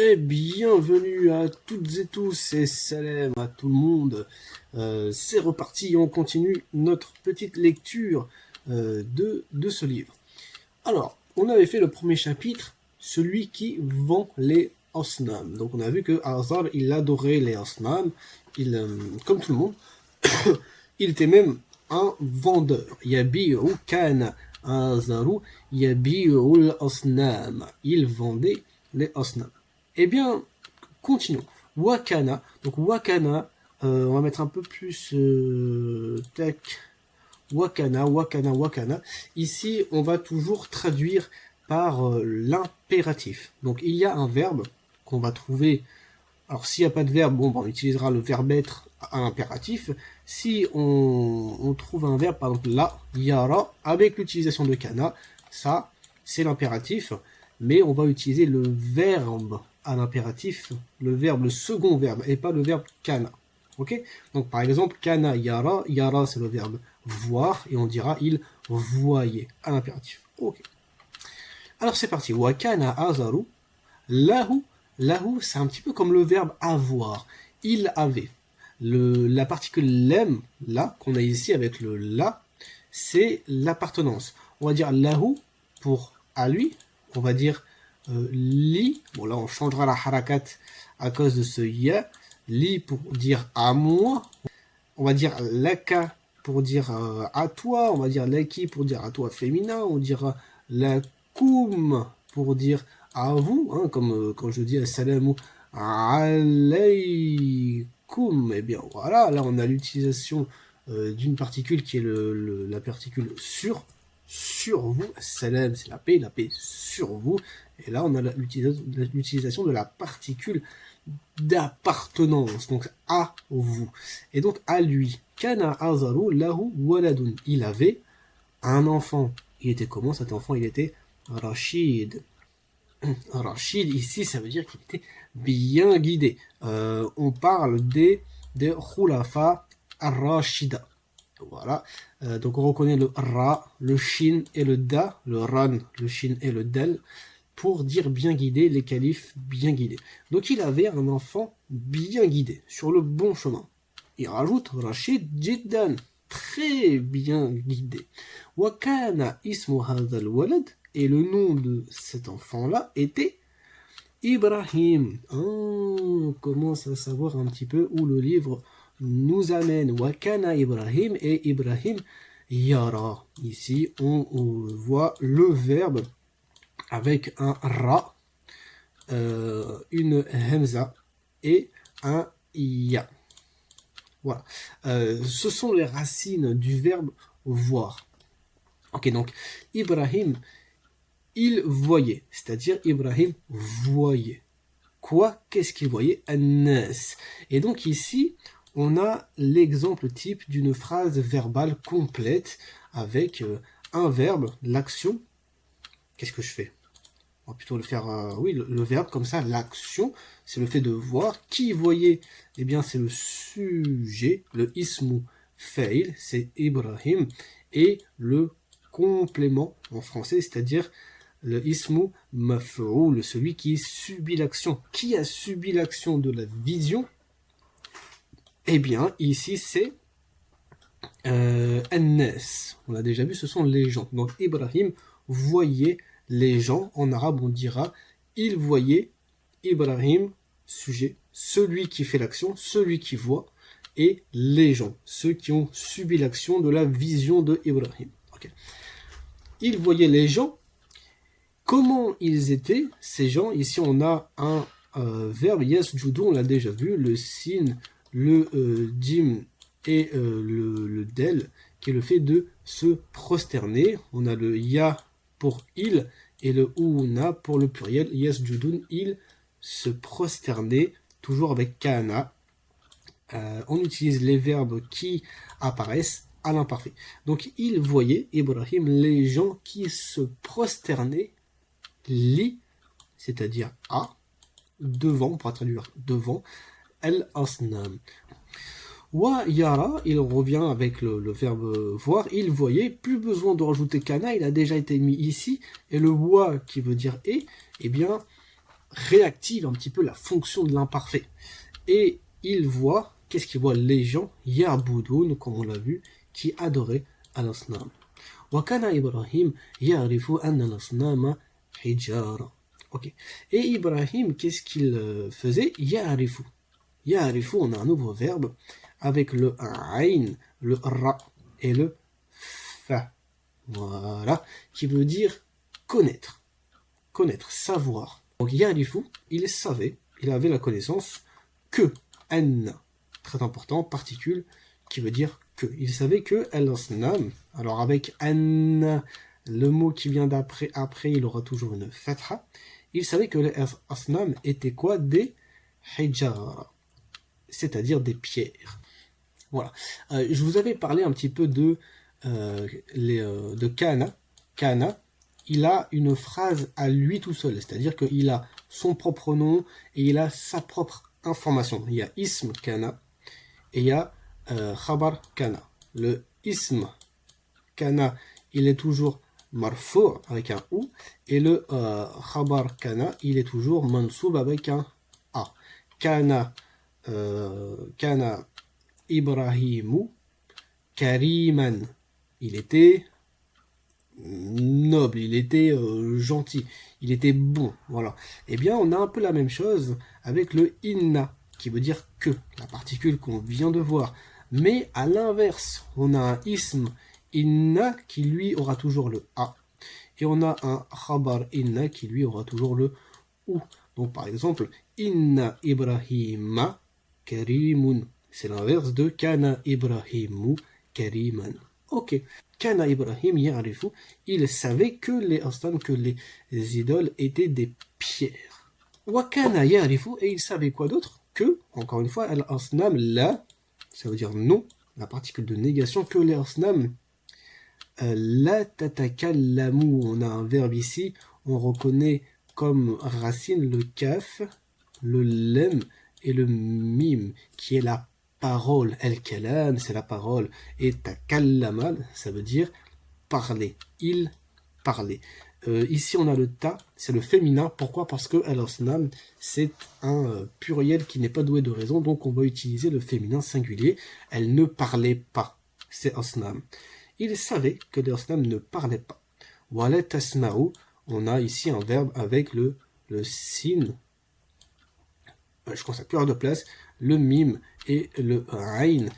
Et bienvenue à toutes et tous et salam à tout le monde. C'est reparti, on continue notre petite lecture de ce livre. Alors, on avait fait le premier chapitre, celui qui vend les asnam. Donc on a vu que Azar, il adorait les asnam, comme tout le monde. Il était même un vendeur. Yabi'u kana Azaru yabi'u al-asnam. Il vendait les asnam. Eh bien, continuons. Wakana. Donc Wakana, on va mettre un peu plus tac. Wakana. Ici, on va toujours traduire par l'impératif. Donc il y a un verbe qu'on va trouver. Alors s'il n'y a pas de verbe, bon, on utilisera le verbe être à l'impératif. Si on trouve un verbe, par exemple la, yara, avec l'utilisation de kana, ça c'est l'impératif, mais on va utiliser le verbe à l'impératif, le second verbe, et pas le verbe kana. Ok? Donc par exemple, kana yara, yara c'est le verbe voir, et on dira il voyait à l'impératif. Ok. Alors c'est parti. Wakana azaru, lahu. Lahu, c'est un petit peu comme le verbe avoir. Il avait. La particule lem, là, qu'on a ici avec le la, c'est l'appartenance. On va dire lahu pour à lui. On va dire li. Bon, là, on changera la harakat à cause de ce ya. Li pour dire à moi. On va dire laka pour dire à toi. On va dire laki pour dire à toi féminin. On dira lakum pour dire à vous, hein, comme quand je dis assalamu alaykum, et bien voilà, là on a l'utilisation d'une particule qui est la particule sur vous, salam c'est la paix sur vous, et là on a l'utilisation de la particule d'appartenance, donc à vous, et donc à lui. Kana azaru lahu waladun, il avait un enfant. Il était comment cet enfant? Il était Rachid. Rachid, ici, ça veut dire qu'il était bien guidé. On parle des Khulafa ar-Rashida. Voilà. Donc on reconnaît le Ra, le Shin et le Da, le Ran, le Shin et le Dal, pour dire bien guidé, les califes bien guidés. Donc il avait un enfant bien guidé, sur le bon chemin. Il rajoute Rachid Jiddan, très bien guidé. Wakana ismu hadha al-walad, et le nom de cet enfant-là était Ibrahim. On commence à savoir un petit peu où le livre nous amène. Wakana Ibrahim, et Ibrahim yara. Ici, on voit le verbe avec un ra, une hamza et un ya. Voilà. Ce sont les racines du verbe voir. Ok, donc Ibrahim, il voyait, c'est-à-dire Ibrahim voyait. Quoi? Qu'est-ce qu'il voyait? An-nas. Et donc ici, on a l'exemple type d'une phrase verbale complète avec un verbe, l'action. Qu'est-ce que je fais? On va plutôt le faire, oui, le verbe comme ça, l'action, c'est le fait de voir. Qui voyait? Eh bien, c'est le sujet, le ismu fa'il, c'est Ibrahim, et le complément en français, c'est-à-dire le ismu maf'oul, celui qui subit l'action. Qui a subi l'action de la vision? Eh bien, ici, c'est An-nas. On l'a déjà vu, ce sont les gens. Donc, Ibrahim voyait les gens. En arabe, on dira il voyait. Ibrahim, sujet, celui qui fait l'action, celui qui voit, et les gens, ceux qui ont subi l'action de la vision de Ibrahim. Okay. Il voyait les gens. Comment ils étaient, ces gens? Ici, on a un verbe yasjudu, on l'a déjà vu, le sin, le dim et le del, qui est le fait de se prosterner. On a le ya pour il et le una pour le pluriel. Yasjudun, il se prosterner, toujours avec kana. On utilise les verbes qui apparaissent à l'imparfait. Donc, il voyait, Ibrahim, les gens qui se prosternaient, li, c'est-à-dire à, devant, on pourra traduire devant, al-asnam. Wa yara, il revient avec le verbe voir, il voyait, plus besoin de rajouter kana, il a déjà été mis ici, et le wa qui veut dire et, eh bien, réactive un petit peu la fonction de l'imparfait. Et il voit, qu'est-ce qu'il voit? Les gens, Ya'budun, comme on l'a vu, qui adoraient al-asnam. وكان إبراهيم يعرف أن الأصنام حجارة. Ok. Et Ibrahim, qu'est-ce qu'il faisait? Ya'rifu. Ya'rifu, on a un nouveau verbe avec le ayn, le ra et le fa. Voilà, qui veut dire connaître. Connaître, savoir. Donc Ya'rifu, il savait, il avait la connaissance que anna, très important, particule qui veut dire que. Il savait que al-asnam, alors avec anna, le mot qui vient d'après, après, il aura toujours une fatha. Il savait que les asnam étaient quoi? Des hijara, c'est-à-dire des pierres. Voilà. Je vous avais parlé un petit peu de Kana. Kana, il a une phrase à lui tout seul, c'est-à-dire qu'il a son propre nom et il a sa propre information. Il y a ism Kana et il y a khabar Kana. Le ism Kana, il est toujours marfou avec un ou, et le khabar Kana, il est toujours mansoub avec un a. Kana Ibrahimu Kariman, il était noble, il était gentil, il était bon, voilà. Eh bien, on a un peu la même chose avec le inna, qui veut dire que, la particule qu'on vient de voir. Mais à l'inverse, on a un ism inna qui lui aura toujours le a, et on a un khabar inna qui lui aura toujours le ou. Donc par exemple, inna Ibrahima karimun, c'est l'inverse de kana Ibrahimu kariman. Ok. Kana Ibrahim ya'rifu, il savait que les asnam, que les idoles étaient des pierres. Wa kana ya'rifu, et il savait quoi d'autre? Que, encore une fois, al-asnam la, ça veut dire non, la particule de négation, que les asnam la tatakallamu, on a un verbe ici, on reconnaît comme racine le kaf, le lem et le mim, qui est la parole. El-kalam, c'est la parole. Et takallama, ça veut dire parler. Il parlait. Ici, on a le ta, c'est le féminin. Pourquoi? Parce que al-asnam, c'est un pluriel qui n'est pas doué de raison, donc on va utiliser le féminin singulier. Elle ne parlait pas. C'est asnam. Il savait que les asnam ne parlaient pas. Wala tasma'u, on a ici un verbe avec le sin, je pense à plus de place, le mime et le ayn.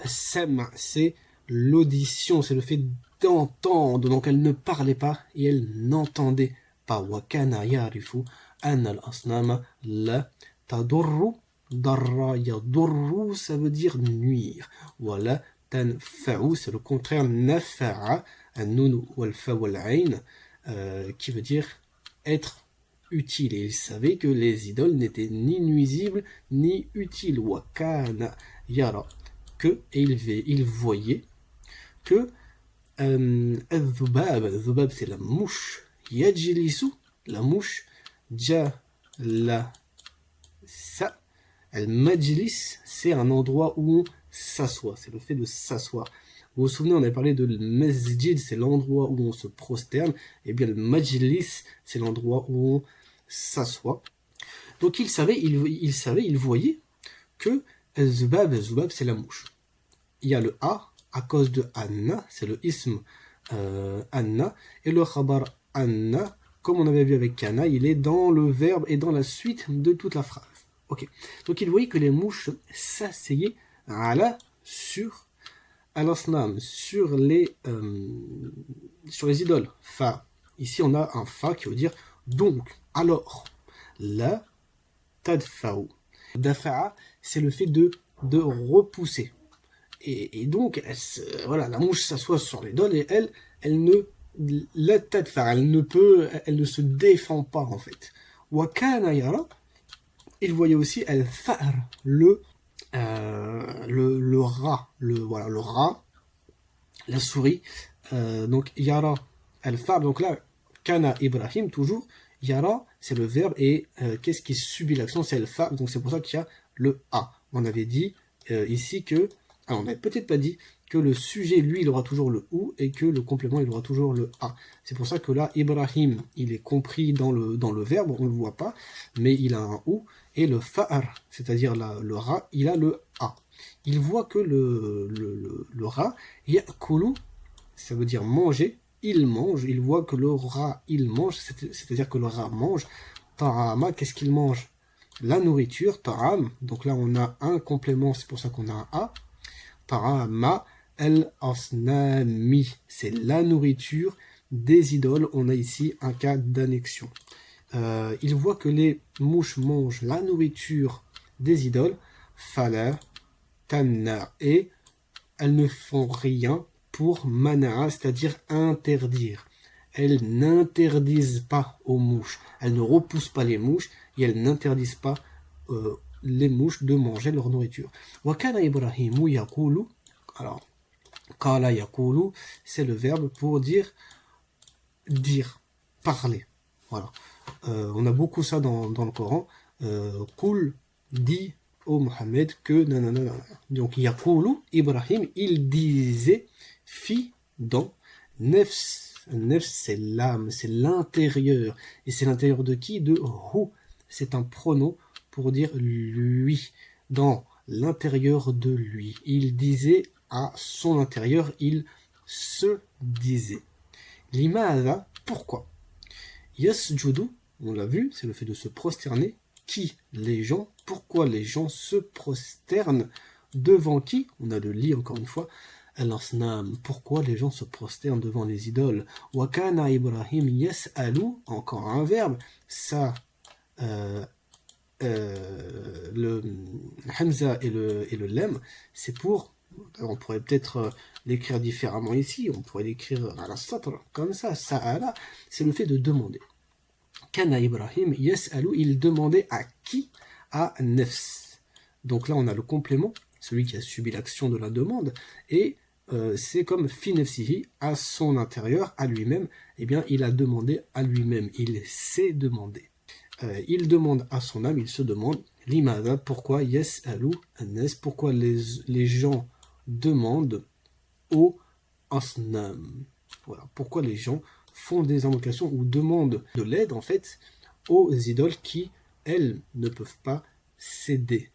Sam, c'est l'audition, c'est le fait d'entendre. Donc elle ne parlait pas et elle n'entendait pas. Wa kana ya'rifu anna al-asnama la tadurru. Darra yadurru, ça veut dire nuire. Wala tanfa'u, c'est le contraire nafa'a, an-nun wal-fa wal-ayn, qui veut dire être utile. Et il savait que les idoles n'étaient ni nuisibles ni utiles. Wakana yara, que, et il voyait que al-dhubab, c'est la mouche. Yajlisu, la mouche. Jalasa, al-majlis, c'est un endroit où on s'assoit, c'est le fait de s'asseoir. Vous vous souvenez, on avait parlé de masjid, c'est l'endroit où on se prosterne, et bien le majlis, c'est l'endroit où on s'assoit. Donc il savait, il voyait que zubab, c'est la mouche. Il y a le a à cause de anna, c'est le ism anna, et le khabar anna, comme on avait vu avec kana, il est dans le verbe et dans la suite de toute la phrase. Ok. Donc il voyait que les mouches s'asseyaient sur al-asnam, sur les idoles. Fa. Ici on a un fa qui veut dire donc, alors. La tadfa'u. Dafa'a, c'est le fait de repousser. Et donc, voilà, la mouche s'assoit sur l'idole et elle ne la tadfa'a, elle ne se défend pas en fait. Wa kana yara, il voyait aussi al-fa'r, le rat, voilà, le rat, la souris. Donc yara al-fa'r, donc là, kana Ibrahim toujours. Yara, c'est le verbe, et qu'est-ce qui subit l'action? C'est le fa, donc c'est pour ça qu'il y a le a. On avait dit ici que, on n'avait peut-être pas dit que le sujet, lui, il aura toujours le ou et que le complément, il aura toujours le a. C'est pour ça que là, Ibrahim, il est compris dans le verbe, on ne le voit pas, mais il a un ou, et le fa'ar, c'est-à-dire le ra, il a le a. Il voit que le ra, ya'kulu, ça veut dire manger, il mange, il voit que le ra, il mange, c'est-à-dire que le ra mange. Ta'ama, qu'est-ce qu'il mange? La nourriture, ta'am, donc là on a un complément, c'est pour ça qu'on a un a. Ta'ama al-asnami, c'est la nourriture des idoles, on a ici un cas d'annexion. Il voit que les mouches mangent la nourriture des idoles, fala, tamna, et elles ne font rien pour mana, c'est-à-dire interdire. Elles n'interdisent pas aux mouches, elles ne repoussent pas les mouches et elles n'interdisent pas les mouches de manger leur nourriture. Wakana Ibrahimu yakulu, alors, kala yakulu, c'est le verbe pour dire, parler. Voilà. On a beaucoup ça dans le Coran. Kul dit au Mohammed que nanana. Donc Yaqulu, Ibrahim, il disait fi dans nefs. Nefs, c'est l'âme, c'est l'intérieur. Et c'est l'intérieur de qui? De hu. C'est un pronom pour dire lui. Dans l'intérieur de lui. Il disait à son intérieur, il se disait. Limada, pourquoi? Yasjudu, on l'a vu, c'est le fait de se prosterner. Qui? Les gens. Pourquoi les gens se prosternent? Devant qui? On a le lit encore une fois. Al-Asnam. Pourquoi les gens se prosternent devant les idoles? Wakana Ibrahim yas'alu, encore un verbe. Ça, le Hamza et le Lem, c'est pour. On pourrait peut-être l'écrire différemment ici. On pourrait l'écrire à la satr, comme ça. Sa'ala, c'est le fait de demander. Kana Ibrahim yas'alu, il demandait à qui? À nefs. Donc là, on a le complément, celui qui a subi l'action de la demande, et c'est comme fi nefsihi, à son intérieur, à lui-même. Eh bien, il a demandé à lui-même, il s'est demandé. Il demande à son âme, il se demande, limada, pourquoi yas'alu an-nas, pourquoi les gens demandent au asnam. Voilà, pourquoi les gens font des invocations ou demandent de l'aide, en fait, aux idoles qui, elles, ne peuvent pas céder.